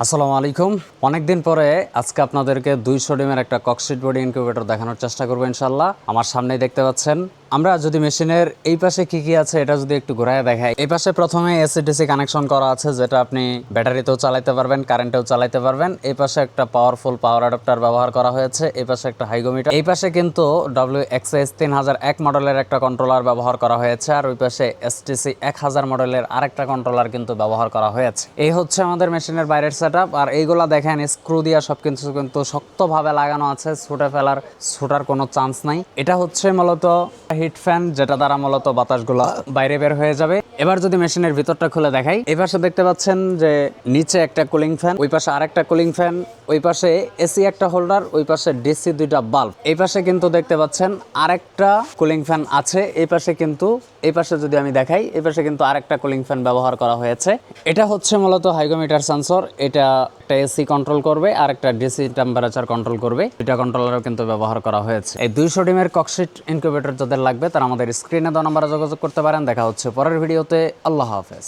আসসালামু আলাইকুম। অনেকদিন পরে আজকে আপনাদেরকে 200 ডিমের একটা ককশিট বডি ইনকিউবেটর দেখানোর চেষ্টা করবো ইনশাল্লাহ। আমার সামনেই দেখতে পাচ্ছেন। আমরা যদি মেশিনের এই পাশে কি কি আছে এটা যদি একটু ঘুরায় দেখাই, এই পাশে প্রথমে এসি-ডিসি কানেকশন করা আছে, যেটা আপনি ব্যাটারিতেও চালাতে পারবেন, কারেন্টেও চালাতে পারবেন। এই পাশে একটা পাওয়ারফুল পাওয়ার অ্যাডাপ্টার ব্যবহার করা হয়েছে। এই পাশে একটা হাইগোমিটার, এই পাশে কিন্তু WXS 3001 মডেলের একটা কন্ট্রোলার ব্যবহার করা হয়েছে, আর ওই পাশে STC 1000 মডেলের আরেকটা কন্ট্রোলার কিন্তু ব্যবহার করা হয়েছে। এই হচ্ছে আমাদের মেশিনের বাইরের সেটআপ। আর এইগুলা দেখেন স্ক্রু দিয়া সবকিছু কিন্তু শক্তভাবে লাগানো আছে, ছুটার কোনো চান্স নাই। এটা হচ্ছে মূলত হিট ফ্যান, যেটা দ্বারা মূলত বাতাসগুলো বাইরে বের হয়ে যাবে। এবার যদি মেশিনের ভিতরটা খুলে দেখাই, এই পাশে দেখতে পাচ্ছেন যে নিচে একটা কুলিং ফ্যান, ওই পাশে আরেকটা কুলিং ফ্যান, ওই পাশে এসি একটা হোল্ডার, ওই পাশে ডিসি দুইটা বাল্ব। এই পাশে কিন্তু দেখতে পাচ্ছেন আরেকটা কুলিং ফ্যান আছে। এই পাশে যদি আমি দেখাই, এই পাশে কিন্তু আরেকটা কুলিং ফ্যান ব্যবহার করা হয়েছে। এটা হচ্ছে মূলত হাইগোমিটার সেন্সর। এটা একটা এসি কন্ট্রোল করবে আর একটা ডিসি টেম্পারেচার কন্ট্রোল করবে। দুইটা কন্ট্রোলারও কিন্তু ব্যবহার করা হয়েছে। এই 200 ডিমের ককশিট ইনকিউবেটর যাদের লাগবে তারা আমাদের স্ক্রিনে দেওয়া নম্বরে যোগাযোগ করতে পারেন। দেখা হচ্ছে পরের ভিডিওতে। আল্লাহ হাফেজ।